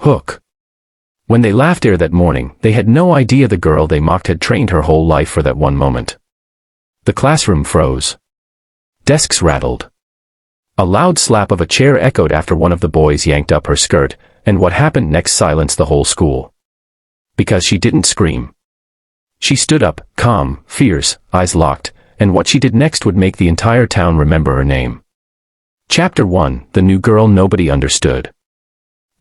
Hook. When they laughed there that morning, they had no idea the girl they mocked had trained her whole life for that one moment. The classroom froze. Desks rattled. A loud slap of a chair echoed after one of the boys yanked up her skirt, and what happened next silenced the whole school. Because she didn't scream. She stood up, calm, fierce, eyes locked, and what she did next would make the entire town remember her name. Chapter 1: The New Girl Nobody Understood.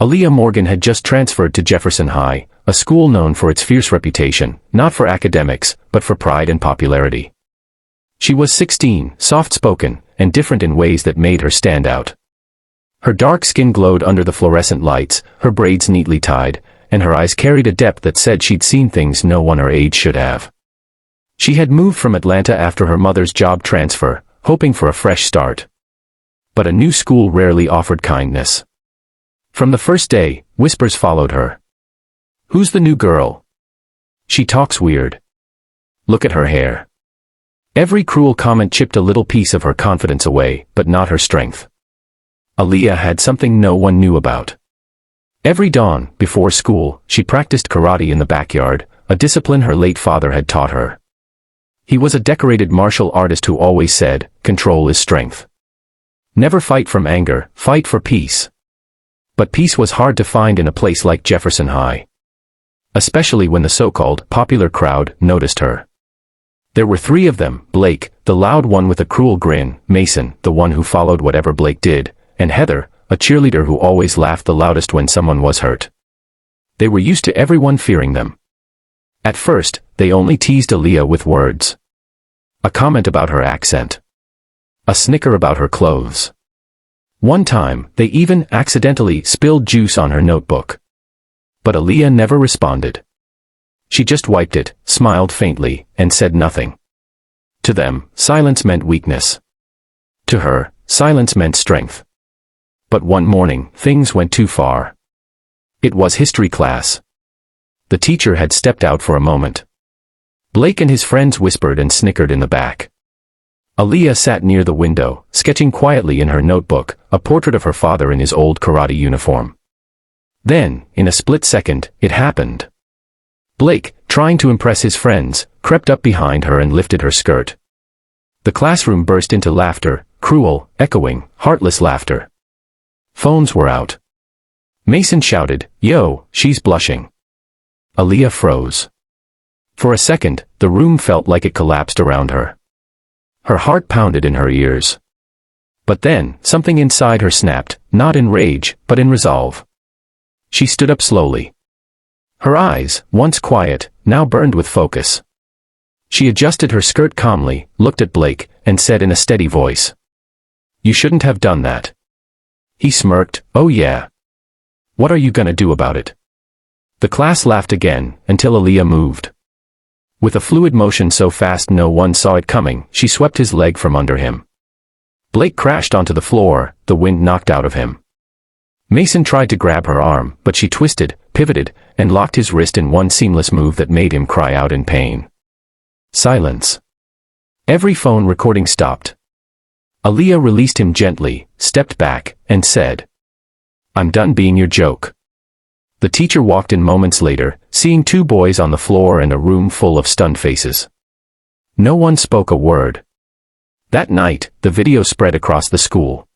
Aaliyah Morgan had just transferred to Jefferson High, a school known for its fierce reputation, not for academics, but for pride and popularity. She was 16, soft-spoken, and different in ways that made her stand out. Her dark skin glowed under the fluorescent lights, her braids neatly tied, and her eyes carried a depth that said she'd seen things no one her age should have. She had moved from Atlanta after her mother's job transfer, hoping for a fresh start. But a new school rarely offered kindness. From the first day, whispers followed her. "Who's the new girl? She talks weird. Look at her hair." Every cruel comment chipped a little piece of her confidence away, but not her strength. Aaliyah had something no one knew about. Every dawn, before school, she practiced karate in the backyard, a discipline her late father had taught her. He was a decorated martial artist who always said, "Control is strength. Never fight from anger, fight for peace." But peace was hard to find in a place like Jefferson High. Especially when the so-called popular crowd noticed her. There were three of them: Blake, the loud one with a cruel grin, Mason, the one who followed whatever Blake did, and Heather, a cheerleader who always laughed the loudest when someone was hurt. They were used to everyone fearing them. At first, they only teased Aaliyah with words. A comment about her accent. A snicker about her clothes. One time, they even accidentally spilled juice on her notebook. But Aaliyah never responded. She just wiped it, smiled faintly, and said nothing. To them, silence meant weakness. To her, silence meant strength. But one morning, things went too far. It was history class. The teacher had stepped out for a moment. Blake and his friends whispered and snickered in the back. Aaliyah sat near the window, sketching quietly in her notebook, a portrait of her father in his old karate uniform. Then, in a split second, it happened. Blake, trying to impress his friends, crept up behind her and lifted her skirt. The classroom burst into laughter, cruel, echoing, heartless laughter. Phones were out. Mason shouted, "Yo, she's blushing." Aaliyah froze. For a second, the room felt like it collapsed around her. Her heart pounded in her ears. But then, something inside her snapped, not in rage, but in resolve. She stood up slowly. Her eyes, once quiet, now burned with focus. She adjusted her skirt calmly, looked at Blake, and said in a steady voice, "You shouldn't have done that." He smirked, "Oh yeah. What are you gonna do about it?" The class laughed again, until Aaliyah moved. With a fluid motion so fast no one saw it coming, she swept his leg from under him. Blake crashed onto the floor, the wind knocked out of him. Mason tried to grab her arm, but she twisted, pivoted, and locked his wrist in one seamless move that made him cry out in pain. Silence. Every phone recording stopped. Aaliyah released him gently, stepped back, and said, "I'm done being your joke." The teacher walked in moments later, seeing two boys on the floor and a room full of stunned faces. No one spoke a word. That night, the video spread across the school.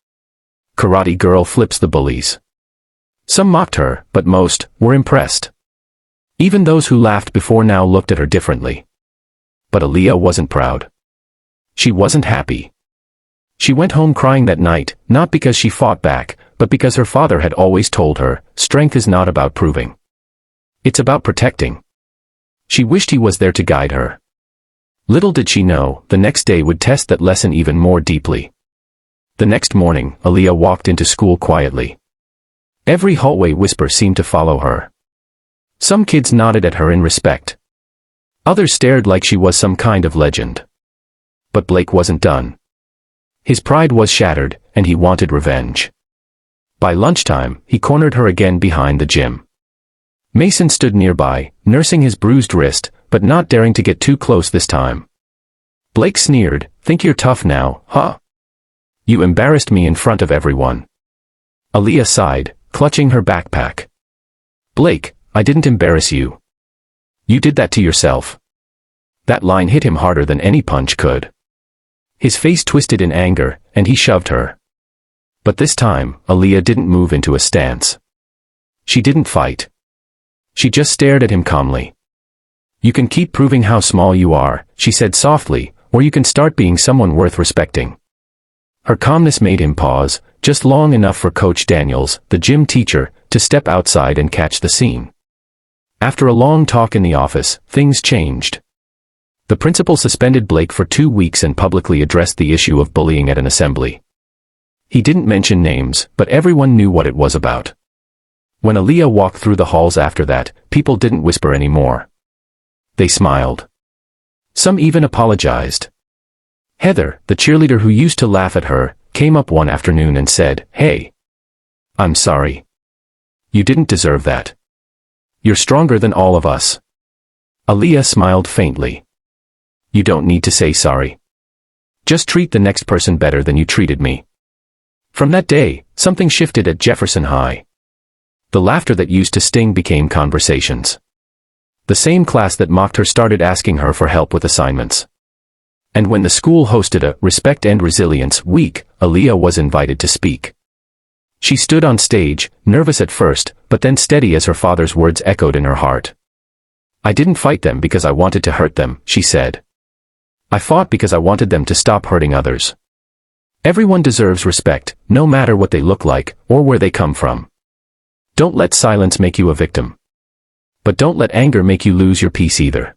Karate girl flips the bullies. Some mocked her, but most were impressed. Even those who laughed before now looked at her differently. But Aaliyah wasn't proud. She wasn't happy. She went home crying that night, not because she fought back, but because her father had always told her, strength is not about proving. It's about protecting. She wished he was there to guide her. Little did she know, the next day would test that lesson even more deeply. The next morning, Aaliyah walked into school quietly. Every hallway whisper seemed to follow her. Some kids nodded at her in respect. Others stared like she was some kind of legend. But Blake wasn't done. His pride was shattered, and he wanted revenge. By lunchtime, he cornered her again behind the gym. Mason stood nearby, nursing his bruised wrist, but not daring to get too close this time. Blake sneered, "Think you're tough now, huh? You embarrassed me in front of everyone." Aaliyah sighed, clutching her backpack. "Blake, I didn't embarrass you. You did that to yourself." That line hit him harder than any punch could. His face twisted in anger, and he shoved her. But this time, Aaliyah didn't move into a stance. She didn't fight. She just stared at him calmly. "You can keep proving how small you are," she said softly, "or you can start being someone worth respecting." Her calmness made him pause, just long enough for Coach Daniels, the gym teacher, to step outside and catch the scene. After a long talk in the office, things changed. The principal suspended Blake for 2 weeks and publicly addressed the issue of bullying at an assembly. He didn't mention names, but everyone knew what it was about. When Aaliyah walked through the halls after that, people didn't whisper anymore. They smiled. Some even apologized. Heather, the cheerleader who used to laugh at her, came up one afternoon and said, "Hey. I'm sorry. You didn't deserve that. You're stronger than all of us." Aaliyah smiled faintly. "You don't need to say sorry. Just treat the next person better than you treated me." From that day, something shifted at Jefferson High. The laughter that used to sting became conversations. The same class that mocked her started asking her for help with assignments. And when the school hosted a Respect and Resilience Week, Aaliyah was invited to speak. She stood on stage, nervous at first, but then steady as her father's words echoed in her heart. "I didn't fight them because I wanted to hurt them," she said. "I fought because I wanted them to stop hurting others. Everyone deserves respect, no matter what they look like, or where they come from. Don't let silence make you a victim. But don't let anger make you lose your peace either."